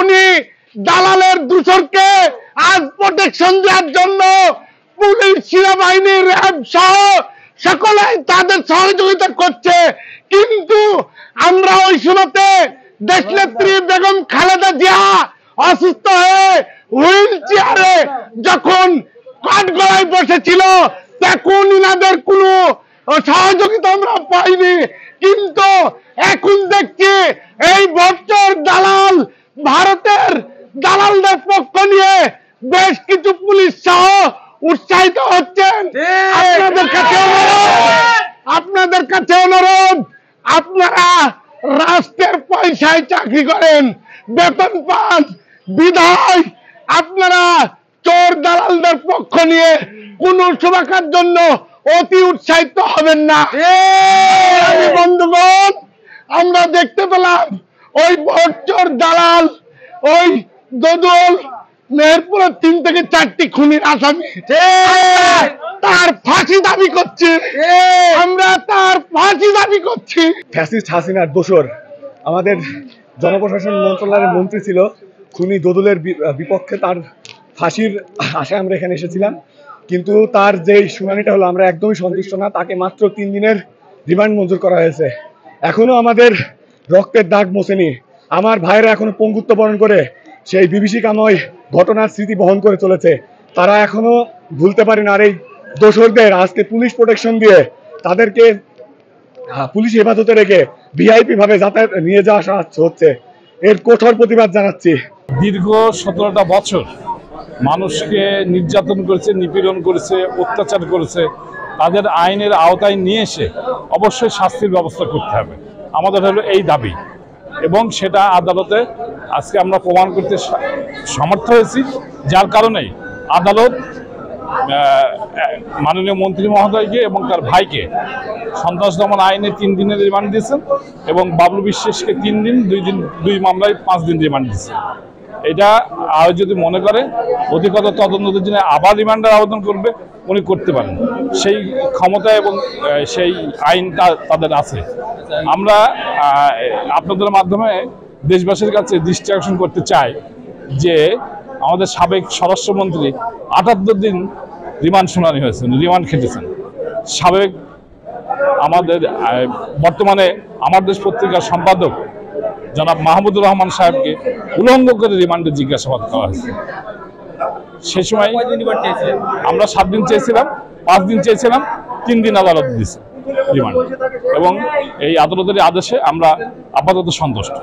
খুনি দালালের দূষরকে আজ প্রোটেকশন দেওয়ার জন্য পুলিশ, সেনাবাহিনী, র্যাব সহ সকলেই তাদের সহযোগিতা করছে। কিন্তু আমরা ওই সময়তে দেশনেত্রী বেগম খালেদা জিয়া অসুস্থ হয়ে হুইল চেয়ারে যখন কাঠগড়ায় বসেছিল তখন ইনাদের কোনো সহযোগিতা আমরা পাইনি। কিন্তু এখন দেখছি এই বছর দালাল, ভারতের দালালদের পক্ষ নিয়ে বেশ কিছু পুলিশ সহ উৎসাহিত হচ্ছেন। আপনাদের কাছে অনুরোধ, আপনারা রাষ্ট্রের পয়সায় চাকরি করেন, বেতন পান, বিধায় আপনারা চোর দালালদের পক্ষ নিয়ে কোন সভাকার জন্য অতি উৎসাহিত হবেন না। বন্ধুগণ, আমরা দেখতে পেলাম ওই বড়চোর দালাল, ওই দোদল মেহেরপুরের 3 থেকে 4টি খুনির আসামি, তার ফাঁসি দাবি করছি। আমরা তার ফাঁসি দাবি করছি। ফ্যাসিস্ট হাসিনার দোসর আমাদের জনপ্রশাসন মন্ত্রণালয়ের মন্ত্রী ছিল, খুনি দোদলের বিপক্ষে তার ফাঁসির আশায় আমরা এখানে এসেছিলাম। কিন্তু তার যে শুনানিটা হলো, আমরা একদমই সন্তুষ্ট না। তাকে মাত্র 3 দিনের রিমান্ড মঞ্জুর করা হয়েছে। এখনো আমাদের রক্তের দাগ মোছেনি। আমার ভাইরা এখনো পঙ্গুত্ব বরণ করে সেই বিভীষিকাময় ঘটনার স্মৃতি বহন করে চলেছে। তারা এখনো ভুলতে পারে না। আর এই দোসরদের আজকে পুলিশ প্রোটেকশন দিয়ে তাদেরকে পুলিশ হেফাজতে রেখে ভিআইপি ভাবে যাতায়াত নিয়ে যাওয়া হচ্ছে। এর কঠোর প্রতিবাদ জানাচ্ছি। দীর্ঘ 17টা বছর মানুষকে নির্যাতন করেছে, নিপীড়ন করেছে, অত্যাচার করেছে। তাদের আইনের আওতায় নিয়ে এসে অবশ্যই শাস্তির ব্যবস্থা করতে হবে, আমাদের হলো এই দাবি। এবং সেটা আদালতে আজকে আমরা প্রমাণ করতে সমর্থ হয়েছি, যার কারণেই আদালত মাননীয় মন্ত্রী মহোদয়কে এবং তার ভাইকে সন্ত্রাস দমন আইনে 3 দিনের রিমান্ড দিয়েছেন এবং বাবলু বিশ্বাসকে 3 দিন, 2 মামলায় 5 দিন রিমান্ড দিয়েছেন। এটা আর যদি মনে করে অধিকতর তদন্তের জন্য আবার রিমান্ডের আবেদন করবে, উনি করতে পারেন। সেই ক্ষমতা এবং সেই আইনটা তাদের আছে। আমরা আপনাদের মাধ্যমে দেশবাসীর কাছে দৃষ্টি আকর্ষণ করতে চাই যে আমাদের সাবেক স্বরাষ্ট্রমন্ত্রী 78 দিন রিমান্ড শুনানি হয়েছে, রিমান্ড খেটেছেন। সাবেক আমাদের বর্তমানে আমার দেশ পত্রিকার সম্পাদক জনাব মাহমুদুর রহমান সাহেবকে উলঙ্গ করে রিমান্ডে জিজ্ঞাসাবাদ করা হয়েছে। সে সময় আমরা 7 দিন চেয়েছিলাম, 5 দিন চেয়েছিলাম, 3 দিন আদালত দিয়েছে রিমান্ড। এবং এই আদালতের আদেশে আমরা আপাতত সন্তুষ্ট।